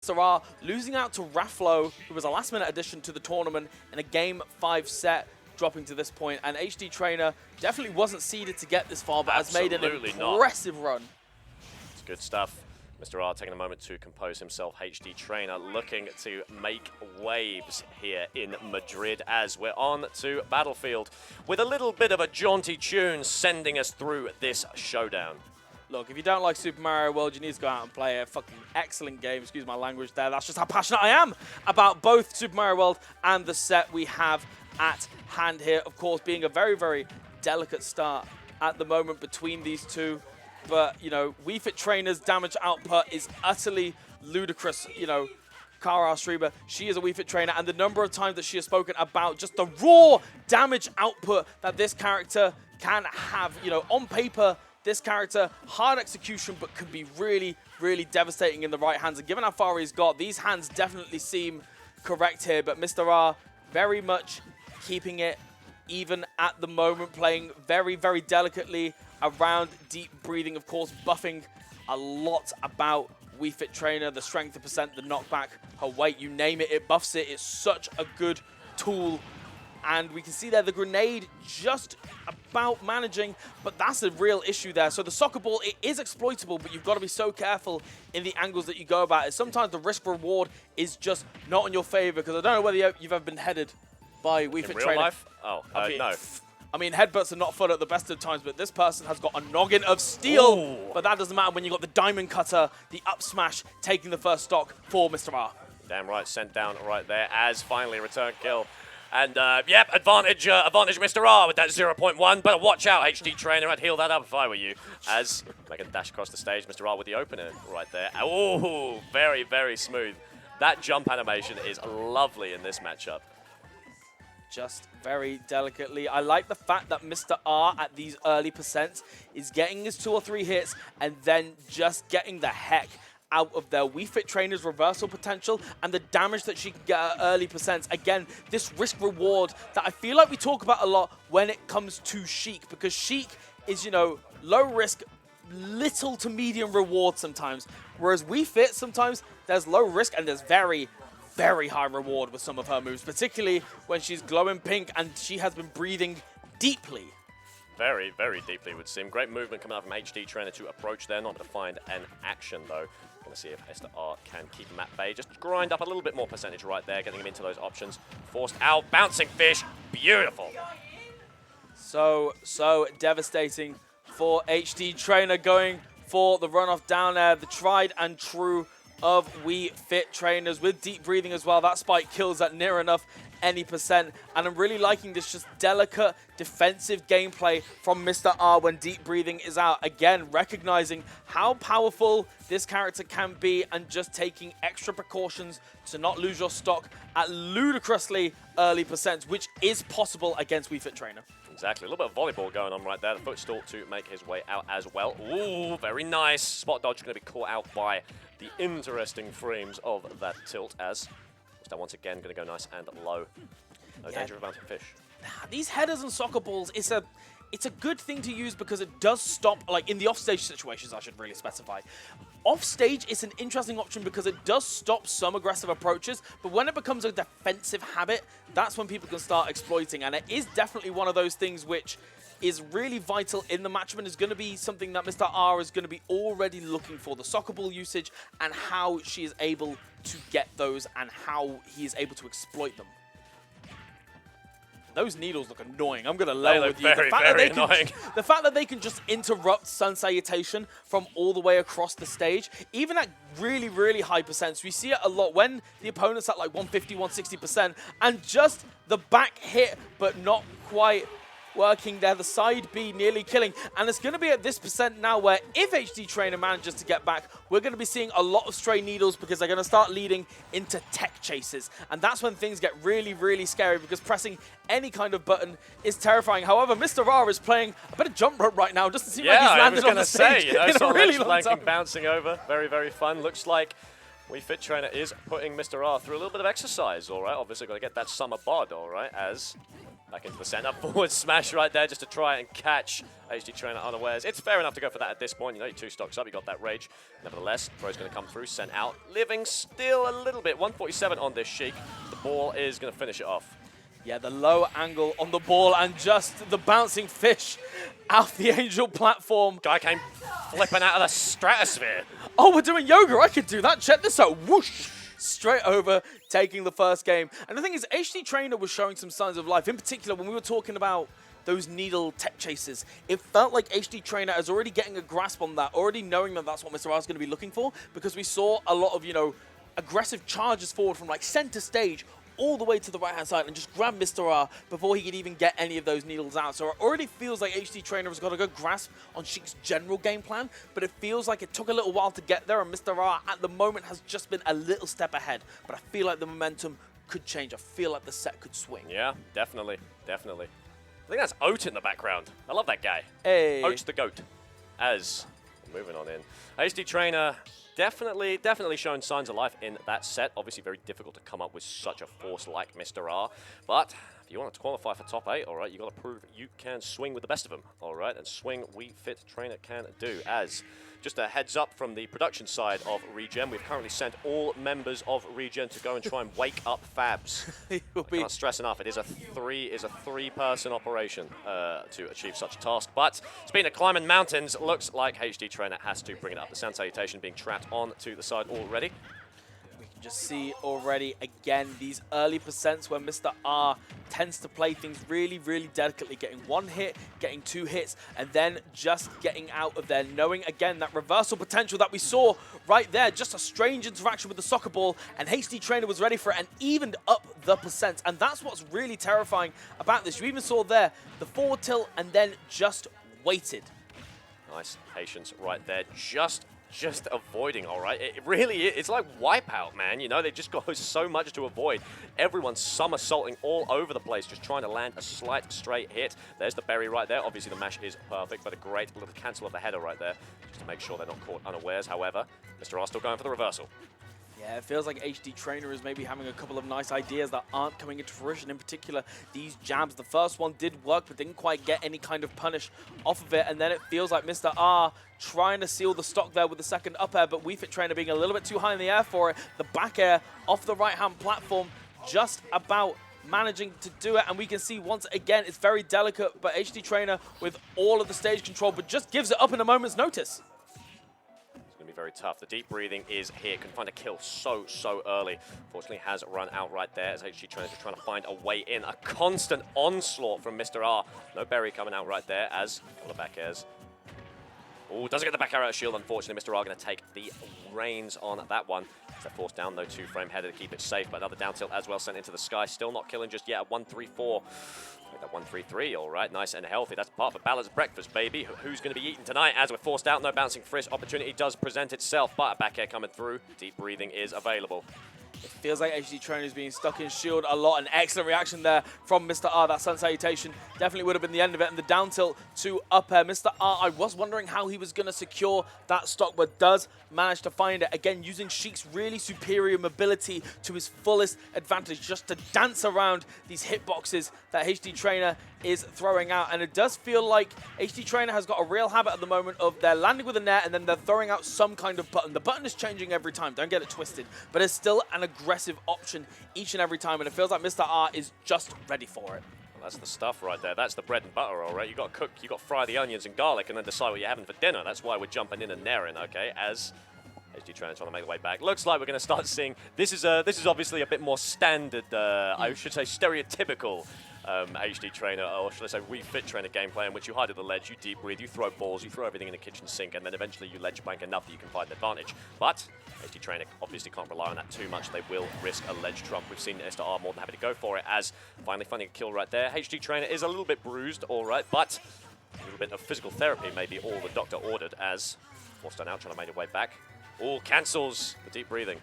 Mr.R losing out to Raflo, who was a last-minute addition to the tournament in a Game 5 set, dropping to this point. And HDTrainer definitely wasn't seeded to get this far, but has made an impressive run. It's good stuff. Mr.R taking a moment to compose himself. HDTrainer looking to make waves here in Madrid as we're on to Battlefield with a little bit of a jaunty tune sending us through this showdown. Look, if you don't like Super Mario World, you need to go out and play a fucking excellent game. Excuse my language there. That's just how passionate I am about both Super Mario World and the set we have at hand here. Of course, being a very, very delicate start at the moment between these two. But, you know, Wii Fit Trainer's damage output is utterly ludicrous. You know, Kara Strieber, she is a Wii Fit Trainer, and the number of times that she has spoken about just the raw damage output that this character can have. You know, on paper, this character, hard execution, but can be really, really devastating in the right hands. And given how far he's got, these hands definitely seem correct here. But Mr.R very much keeping it even at the moment, playing very, very delicately around deep breathing. Of course, buffing a lot about Wii Fit Trainer, the strength of percent, the knockback, her weight, you name it, it buffs it. It's such a good tool. And we can see there the grenade just about managing, but that's a real issue there. So the soccer ball, it is exploitable, but you've got to be so careful in the angles that you go about it. Sometimes the risk reward is just not in your favor, because I don't know whether you've ever been headed by Wii Fit Trainer. In real life? Oh, no. I mean, headbutts are not fun at the best of times, but this person has got a noggin of steel. Ooh. But that doesn't matter when you've got the diamond cutter, the up smash, taking the first stock for Mr.R. Damn right, sent down right there as finally return kill. And, yep, advantage Mr.R with that 0.1. But watch out, HDTrainer. I'd heal that up if I were you. As make a dash across the stage, Mr.R with the opener right there. Oh, very, very smooth. That jump animation is lovely in this matchup. Just very delicately. I like the fact that Mr.R at these early percents is getting his 2 or 3 hits and then just getting the heck out of their Wii Fit Trainer's reversal potential and the damage that she can get at early percents. Again, this risk reward that I feel like we talk about a lot when it comes to Sheik, because Sheik is, you know, low risk, little to medium reward sometimes. Whereas Wii Fit, sometimes there's low risk and there's very high reward with some of her moves, particularly when she's glowing pink and she has been breathing deeply. Very, very deeply, would seem. Great movement coming out from HDTrainer to approach there. Not going to find an action, though. Going to see if Mr.R can keep him at bay. Just grind up a little bit more percentage right there, getting him into those options. Forced out, bouncing fish. Beautiful. So devastating for HDTrainer, going for the runoff down there. The tried and true of Wii Fit Trainers with deep breathing as well. That spike kills at near enough any percent. And I'm really liking this just delicate defensive gameplay from Mr.R when deep breathing is out. Again, recognizing how powerful this character can be and just taking extra precautions to not lose your stock at ludicrously early percents, which is possible against Wii Fit Trainer. Exactly. A little bit of volleyball going on right there. The footstool to make his way out as well. Ooh, very nice. Spot dodge going to be caught out by the interesting frames of that tilt as Mr. once again going to go nice and low. No danger of bouncing fish. These headers and soccer balls, it's a good thing to use because it does stop, like in the offstage situations, I should really specify. Offstage is an interesting option because it does stop some aggressive approaches, but when it becomes a defensive habit, that's when people can start exploiting. And it is definitely one of those things which is really vital in the matchup and is going to be something that Mr.R is going to be already looking for. The soccer ball usage and how she is able to get those and how he is able to exploit them. Those needles look annoying. I'm going to level with you. Very, very annoying. The fact that they can just interrupt Sun Salutation from all the way across the stage, even at really, really high percents. We see it a lot when the opponent's at like 150, 160%, and just the back hit, but not quite working there. The side B nearly killing. And it's going to be at this percent now where if HDTrainer manages to get back, we're going to be seeing a lot of stray needles because they're going to start leading into tech chases. And that's when things get really, really scary because pressing any kind of button is terrifying. However, Mr.R is playing a bit of jump rope right now just to see like he's landed on the stage. Yeah, I was going to say, really flanking, bouncing over. Very, very fun. Looks like Wii Fit Trainer is putting Mr.R through a little bit of exercise, all right? Obviously, got to get that summer bod, all right, as Back into the center, forward smash right there just to try and catch HDTrainer unawares. It's fair enough to go for that at this point. You know, you're 2 stocks up, you got that Rage. Nevertheless, throw's going to come through, sent out. Living still a little bit, 147 on this Sheik. The ball is going to finish it off. Yeah, the low angle on the ball and just the bouncing fish off the Angel platform. Guy came flipping out of the stratosphere. Oh, we're doing yoga. I could do that. Check this out. Whoosh. Straight over, taking the first game. And the thing is, HDTrainer was showing some signs of life. In particular, when we were talking about those needle tech chases, it felt like HDTrainer is already getting a grasp on that, already knowing that that's what Mr.R is going to be looking for, because we saw a lot of, you know, aggressive charges forward from like center stage all the way to the right-hand side and just grab Mr.R before he could even get any of those needles out. So it already feels like HDTrainer has got a good grasp on Sheik's general game plan, but it feels like it took a little while to get there, and Mr.R at the moment has just been a little step ahead. But I feel like the momentum could change. I feel like the set could swing. Yeah, definitely, definitely. I think that's Oat in the background. I love that guy. Hey. Oat's the GOAT. As, moving on in. HDTrainer definitely showing signs of life in that set. Obviously very difficult to come up with such a force like Mr.R. But if you want to qualify for top 8, all right, you got to prove you can swing with the best of them, all right? And swing Wii Fit Trainer can do. As just a heads up from the production side of Regen, we've currently sent all members of Regen to go and try and wake up Fabs. I can't stress enough, it is a three-person operation to achieve such a task. But speaking of climbing mountains, looks like HDTrainer has to bring it up. The Sound Salutation being trapped onto the side already. Just see already, again, these early percents where Mr.R tends to play things really, really delicately, getting 1 hit, getting 2 hits, and then just getting out of there, knowing, again, that reversal potential that we saw right there, just a strange interaction with the soccer ball, and HDTrainer was ready for it and evened up the percent, and that's what's really terrifying about this. You even saw there the forward tilt and then just waited. Nice patience right there, just avoiding, all right? It really is. It's like Wipeout, man. You know, they just got so much to avoid. Everyone's somersaulting all over the place, just trying to land a slight straight hit. There's the berry right there. Obviously, the mash is perfect, but a great little cancel of the header right there, just to make sure they're not caught unawares. However, Mr.R still going for the reversal. Yeah, it feels like HDTrainer is maybe having a couple of nice ideas that aren't coming into fruition. In particular, these jabs. The first one did work, but didn't quite get any kind of punish off of it. And then it feels like Mr.R trying to seal the stock there with the second up air, but Wii Fit Trainer being a little bit too high in the air for it. The back air off the right-hand platform, just about managing to do it. And we can see once again, it's very delicate, but HDTrainer with all of the stage control, but just gives it up in a moment's notice. Very tough. The deep breathing is here. Can find a kill so early. Fortunately, has run out right there as HDTrainer is trying to find a way in. A constant onslaught from Mr.R. No berry coming out right there as all the back airs. Oh, doesn't get the back air out of shield, unfortunately. Mr.R going to take the reins on that one. They're forced down, though, 2-frame header to keep it safe, but another down tilt as well sent into the sky. Still not killing just yet. A 1-3-4. That 1-3-3, all right, nice and healthy. That's part of a balanced breakfast, baby. Who's going to be eating tonight? As we're forced out, no bouncing frisk. Opportunity does present itself, but a back air coming through. Deep breathing is available. It feels like HDTrainer is being stuck in shield a lot. An excellent reaction there from Mr.R. That Sun Salutation definitely would have been the end of it. And the down tilt to up air. Mr.R, I was wondering how he was going to secure that stock, but does manage to find it. Again, using Sheik's really superior mobility to his fullest advantage, just to dance around these hitboxes that HDTrainer is throwing out. And it does feel like HDTrainer has got a real habit at the moment of they're landing with a net and then they're throwing out some kind of button. The button is changing every time, don't get it twisted, but it's still an aggressive option each and every time, and it feels like Mr.R is just ready for it. Well, that's the stuff right there. That's the bread and butter, all right? You got to cook, you got to fry the onions and garlic and then decide what you're having for dinner. That's why we're jumping in and naring, okay? As HDTrainer trying to make the way back. Looks like we're going to start seeing, this is obviously a bit more standard, I should say stereotypical HDTrainer, or should I say Wii Fit Trainer gameplay, in which you hide at the ledge, you deep breathe, you throw balls, you throw everything in the kitchen sink, and then eventually you ledge bank enough that you can find an advantage. But HDTrainer obviously can't rely on that too much. They will risk a ledge trump. We've seen Mr.R more than happy to go for it, as finally finding a kill right there. HDTrainer is a little bit bruised, all right, but a little bit of physical therapy may be all the doctor ordered, as forced out trying to make her way back. All cancels the deep breathing.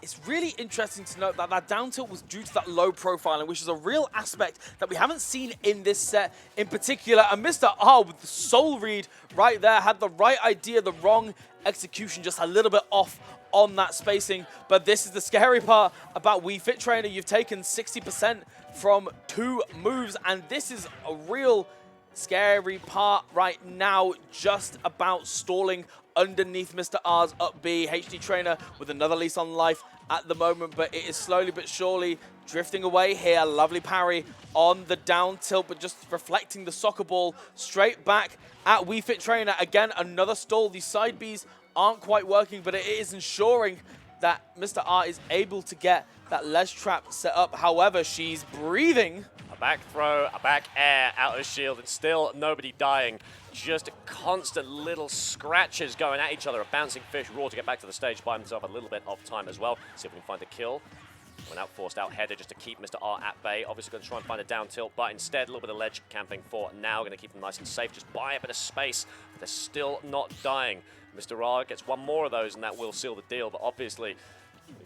It's really interesting to note that that down tilt was due to that low profiling, which is a real aspect that we haven't seen in this set in particular. And Mr.R with the soul read right there had the right idea, the wrong execution, just a little bit off on that spacing. But this is the scary part about Wii Fit Trainer. You've taken 60% from 2 moves, and this is a real scary part right now, just about stalling underneath Mr.R's up B. HDTrainer with another lease on life at the moment, but it is slowly but surely drifting away here. Lovely parry on the down tilt, but just reflecting the soccer ball straight back at Wii Fit Trainer. Again, another stall. These side Bs aren't quite working, but it is ensuring that Mr.R is able to get that ledge trap set up. However, she's breathing. A back throw, a back air out of shield, and still nobody dying. Just constant little scratches going at each other. A bouncing fish, Raw to get back to the stage, buy himself a little bit of time as well. See if we can find a kill. An out-forced out header just to keep Mr.R at bay. Obviously going to try and find a down tilt, but instead a little bit of ledge camping for now. Going to keep them nice and safe, just buy a bit of space. But they're still not dying. Mr.R gets one more of those and that will seal the deal, but obviously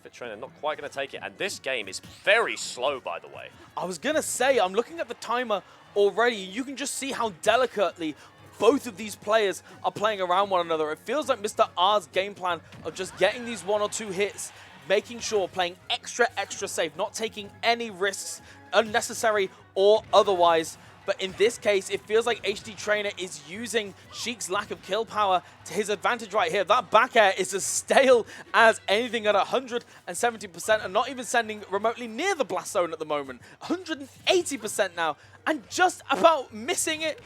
Fit Trainer not quite going to take it. And this game is very slow, by the way. I was going to say, I'm looking at the timer already. You can just see how delicately both of these players are playing around one another. It feels like Mr.R's game plan of just getting these 1 or 2 hits, making sure, playing extra safe, not taking any risks, unnecessary or otherwise. But in this case, it feels like HDTrainer is using Sheik's lack of kill power to his advantage right here. That back air is as stale as anything at 170% and not even sending remotely near the blast zone at the moment. 180% now and just about missing it.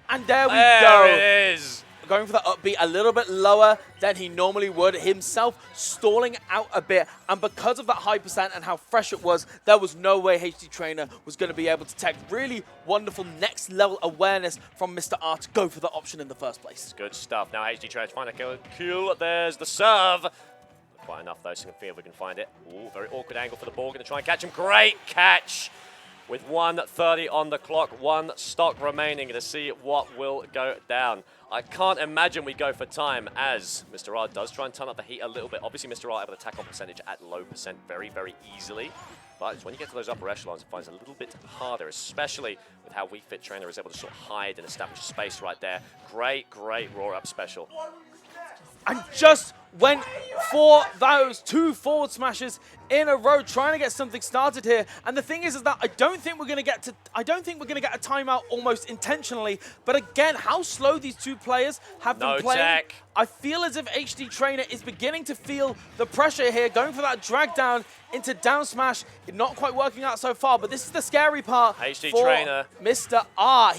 And there we go. There it is. Going for the upbeat a little bit lower than he normally would, himself stalling out a bit. And because of that high percent and how fresh it was, there was no way HDTrainer was going to be able to take really wonderful next level awareness from Mr.R to go for the option in the first place. Good stuff. Now HDTrainer trying to kill. There's the serve. Not quite enough though, so we can see if we can find it. Ooh, very awkward angle for the ball. Going to try and catch him. Great catch. With 1:30 on the clock, 1 stock remaining to see what will go down. I can't imagine we go for time as Mr.R does try and turn up the heat a little bit. Obviously, Mr.R able to tackle percentage at low percent very, very easily. But it's when you get to those upper echelons, it finds it a little bit harder, especially with how Wii Fit Trainer is able to sort of hide and establish space right there. Great, great roar up special. And just went for those 2 forward smashes in a row, trying to get something started here. And the thing is that I don't think we're going to get a timeout almost intentionally. But again, how slow these 2 players have been playing. Tech. I feel as if HDTrainer is beginning to feel the pressure here, going for that drag down into down smash. Not quite working out so far, but this is the scary part HDTrainer. for Mr.R.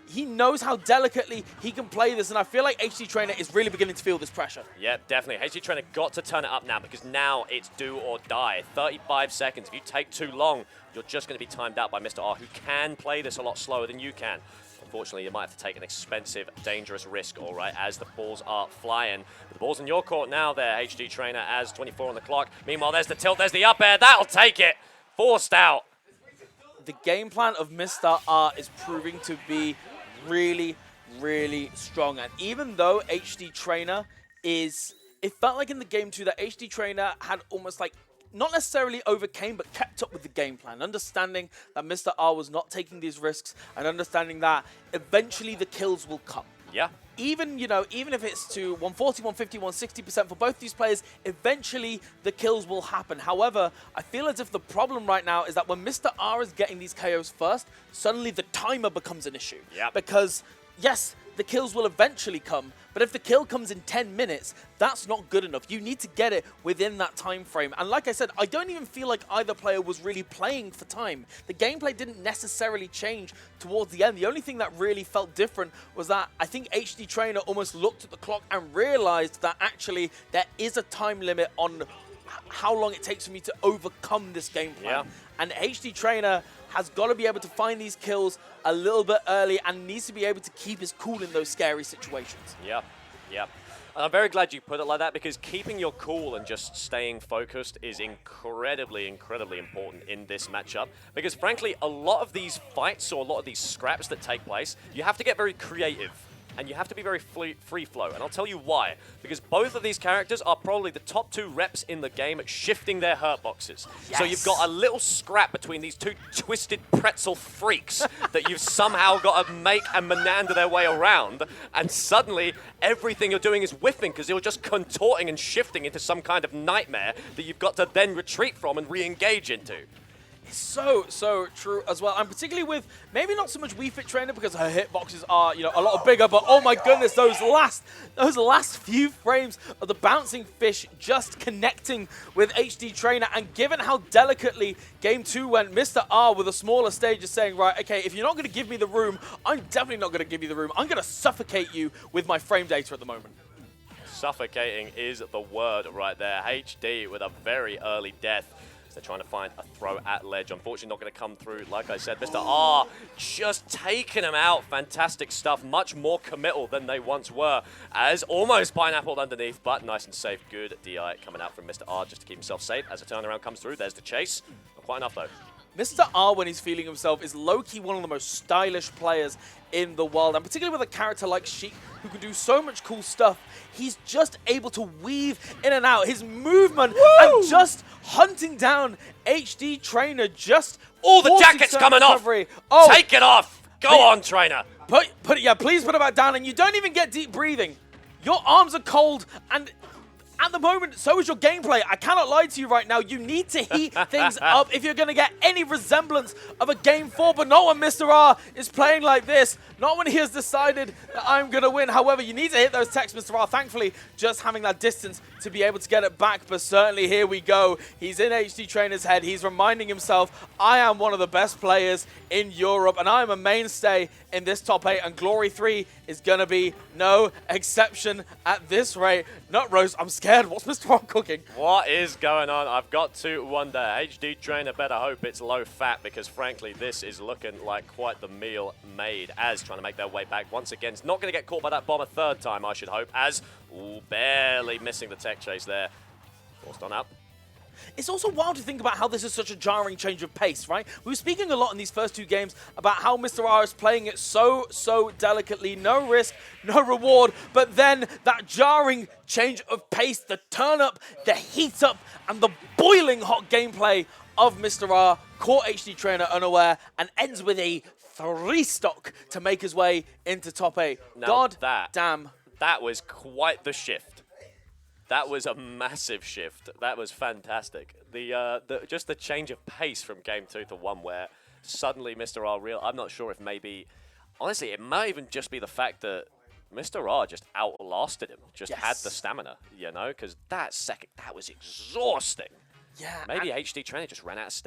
He knows how delicately he can play this, and I feel like HDTrainer is really beginning to feel this pressure. Yep, definitely. HDTrainer got to turn it up now because now it's do or die. 35 seconds. If you take too long, you're just going to be timed out by Mr.R, who can play this a lot slower than you can. Unfortunately, you might have to take an expensive, dangerous risk, all right, as the balls are flying. But the ball's in your court now there, HDTrainer, as 24 on the clock. Meanwhile, there's the tilt, there's the up air. That'll take it. Forced out. The game plan of Mr.R is proving to be really, really strong. And even though HDTrainer it felt like in the game 2 that HDTrainer had almost like, not necessarily overcame, but kept up with the game plan, understanding that Mr.R was not taking these risks and understanding that eventually the kills will come. Yeah. Even, even if it's to 140, 150, 160% for both these players, eventually the kills will happen. However, I feel as if the problem right now is that when Mr.R is getting these KOs first, suddenly the timer becomes an issue. Yep. Because, yes, the kills will eventually come, but if the kill comes in 10 minutes, that's not good enough. You need to get it within that time frame. And like I said, I don't even feel like either player was really playing for time. The gameplay didn't necessarily change towards the end. The only thing that really felt different was that I think HDTrainer almost looked at the clock and realized that actually there is a time limit on how long it takes for me to overcome this game plan. Yeah. And HDTrainer has got to be able to find these kills a little bit early and needs to be able to keep his cool in those scary situations. Yep, yep. And I'm very glad you put it like that because keeping your cool and just staying focused is incredibly, incredibly important in this matchup. Because frankly, a lot of these fights or a lot of these scraps that take place, you have to get very creative and you have to be very free flow. And I'll tell you why. Because both of these characters are probably the top 2 reps in the game at shifting their hurt boxes. Yes. So you've got a little scrap between these 2 twisted pretzel freaks that you've somehow got to make and menander their way around, and suddenly everything you're doing is whiffing because you're just contorting and shifting into some kind of nightmare that you've got to then retreat from and re-engage into. So true as well, and particularly with maybe not so much Wii Fit Trainer because her hitboxes are, you know, a lot bigger, but oh my goodness, those last few frames of the bouncing fish just connecting with HDTrainer, and given how delicately Game 2 went, Mr.R with a smaller stage is saying, right, okay, if you're not going to give me the room, I'm definitely not going to give you the room. I'm going to suffocate you with my frame data at the moment. Suffocating is the word right there. HD with a very early death. They're trying to find a throw at ledge. Unfortunately, not going to come through. Like I said, Mr.R just taking him out. Fantastic stuff. Much more committal than they once were. As almost pineappled underneath, but nice and safe. Good DI coming out from Mr.R just to keep himself safe. As a turnaround comes through, there's the chase. Not quite enough, though. Mr.R, when he's feeling himself, is low-key one of the most stylish players in the world. And particularly with a character like Sheik, who can do so much cool stuff, he's just able to weave in and out. His movement and just hunting down HDTrainer just... Oh, the jacket's coming recovery. Off! Take it off! Go on, trainer! Yeah, please put it back down, and you don't even get deep breathing. Your arms are cold, and... at the moment, so is your gameplay. I cannot lie to you right now. You need to heat things up if you're going to get any resemblance of a Game 4, but not when Mr.R is playing like this. Not when he has decided that I'm going to win. However, you need to hit those techs, Mr.R. Thankfully, just having that distance to be able to get it back. But certainly, here we go. He's in HDTrainer's head. He's reminding himself, I am one of the best players in Europe, and I am a mainstay in this top 8, and Glory 3 is going to be no exception at this rate. Nut roast, I'm scared. What's Mr.R cooking? What is going on? I've got to wonder. HDTrainer better hope it's low fat, because frankly, this is looking like quite the meal made. As trying to make their way back once again. It's not going to get caught by that bomb a third time, I should hope. As, ooh, barely missing the tech chase there. Forced on up. It's also wild to think about how this is such a jarring change of pace, right? We were speaking a lot in these first 2 games about how Mr.R is playing it so delicately, no risk, no reward, but then that jarring change of pace, the turn up, the heat up, and the boiling hot gameplay of Mr.R caught HDTrainer unaware and ends with a 3 stock to make his way into top 8. Now God damn. That was quite the shift. That was a massive shift. That was fantastic. Just the change of pace from Game 2 to 1, where suddenly Mr.R I'm not sure if maybe... honestly, it might even just be the fact that Mr.R just outlasted him. Just had the stamina, you know? Because that was exhausting. Yeah. Maybe HDTrainer just ran out of stamina.